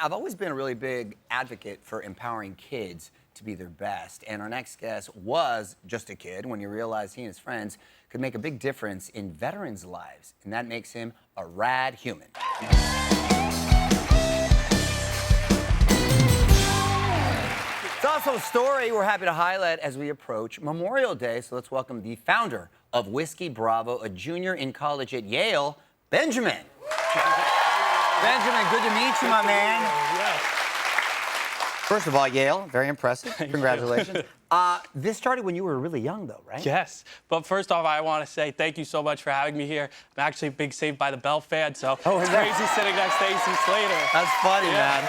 I've always been a really big advocate for empowering kids to be their best. And our next guest was just a kid when he realized he and his friends could make a big difference in veterans' lives. And that makes him a rad human. It's also a story we're happy to highlight as we approach Memorial Day. So let's welcome the founder of Whiskey Bravo, a junior in college at Yale, Benjamin. Benjamin, good to meet you, my man. Yes. First of all, Yale, very impressive. Congratulations. This started when you were really young, though, right? Yes. But first off, I want to say thank you so much for having me here. I'm actually a big Saved by the Bell fan, so it's crazy sitting next to AC Slater. That's funny, man.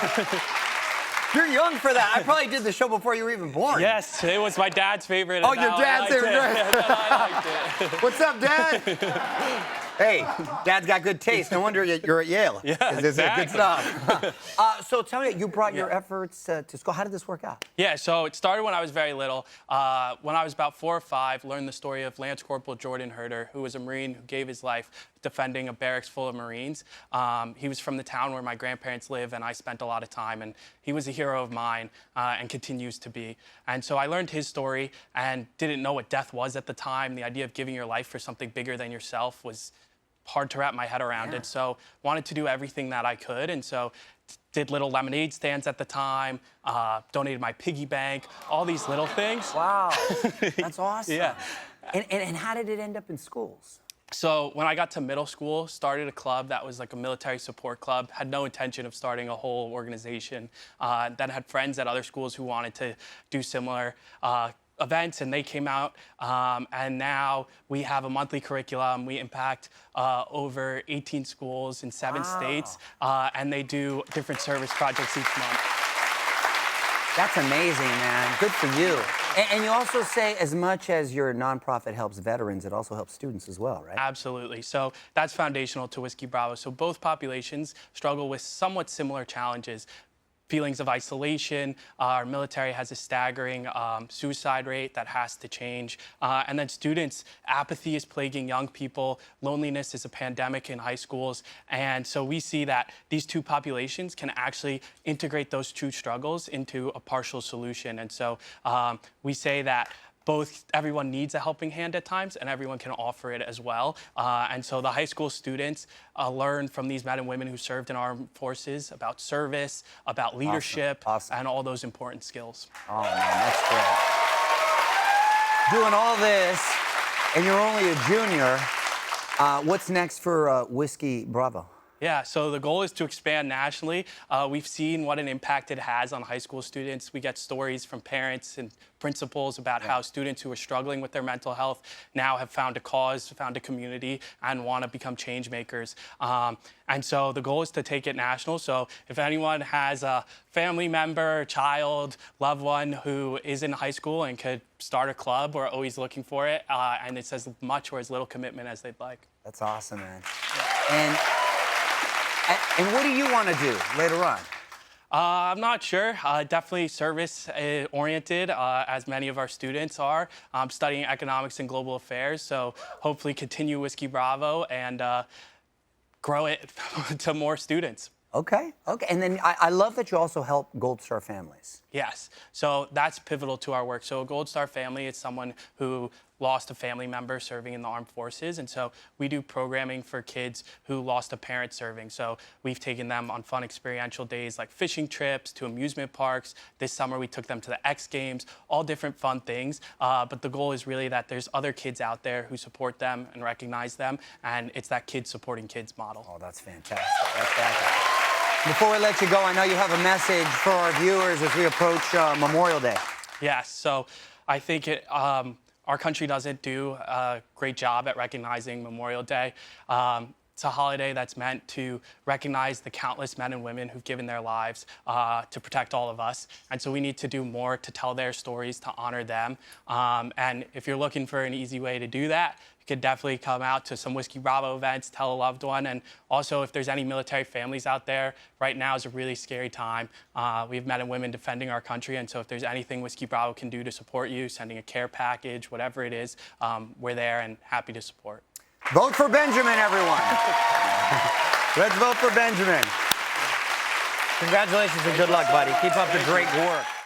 You're young for that. I probably did the show before you were even born. Yes, it was my dad's favorite. Oh, your dad's favorite. I liked it. What's up, Dad? Hey, Dad's got good taste. No wonder you're at Yale. Yeah, exactly. Good stuff. So tell me, you brought your efforts to school. How did this work out? Yeah, so it started when I was very little. When I was about 4 or 5, learned the story of Lance Corporal Jordan Herder, who was a Marine who gave his life defending a barracks full of Marines. He was from the town where my grandparents live, and I spent a lot of time, and he was a hero of mine and continues to be. And so I learned his story and didn't know what death was at the time. The idea of giving your life for something bigger than yourself was hard to wrap my head around it. So wanted to do everything that I could. And so did little lemonade stands at the time, donated my piggy bank, all these little things. Wow, that's awesome. Yeah. And how did it end up in schools? So when I got to middle school, started a club that was like a military support club, had no intention of starting a whole organization. Then had friends at other schools who wanted to do similar events, and they came out, and now we have a monthly curriculum. We impact over 18 schools in 7 states, and they do different service projects each month. That's amazing, man. Good for you. And you also say as much as your nonprofit helps veterans, it also helps students as well, right? Absolutely. So that's foundational to Whiskey Bravo. So both populations struggle with somewhat similar challenges. Feelings of isolation. Our military has a staggering suicide rate that has to change. And then students, apathy is plaguing young people. Loneliness is a pandemic in high schools. And so we see that these two populations can actually integrate those two struggles into a partial solution. And so we say that everyone needs a helping hand at times, and everyone can offer it as well. And so the high school students learn from these men and women who served in armed forces about service, about leadership, and all those important skills. Oh, man, that's great. Doing all this, and you're only a junior. What's next for Whiskey Bravo? Yeah, so the goal is to expand nationally. We've seen what an impact it has on high school students. We get stories from parents and principals about how students who are struggling with their mental health now have found a cause, found a community, and want to become change makers. And so the goal is to take it national. So if anyone has a family member, child, loved one who is in high school and could start a club, we're always looking for it. And it's as much or as little commitment as they'd like. That's awesome, man. Yeah. And what do you want to do later on? I'm not sure. Definitely service-oriented, as many of our students are. I'm studying economics and global affairs, so hopefully continue Whiskey Bravo and grow it to more students. Okay. And then I love that you also help Gold Star families. Yes. So that's pivotal to our work. So a Gold Star family is someone who lost a family member serving in the armed forces. And so we do programming for kids who lost a parent serving. So we've taken them on fun experiential days like fishing trips to amusement parks. This summer we took them to the X Games, all different fun things. But the goal is really that there's other kids out there who support them and recognize them. And it's that kids supporting kids model. Oh, that's fantastic. That's fantastic. Before we let you go, I know you have a message for our viewers as we approach Memorial Day. Yes, so I think our country doesn't do a great job at recognizing Memorial Day. It's a holiday that's meant to recognize the countless men and women who've given their lives to protect all of us. And so we need to do more to tell their stories, to honor them. And if you're looking for an easy way to do that, you could definitely come out to some Whiskey Bravo events, tell a loved one. And also, if there's any military families out there, right now is a really scary time. We have men and women defending our country. And so if there's anything Whiskey Bravo can do to support you, sending a care package, whatever it is, we're there and happy to support. Vote for Benjamin, everyone. Let's vote for Benjamin. Congratulations and good luck, buddy. Keep up the great work.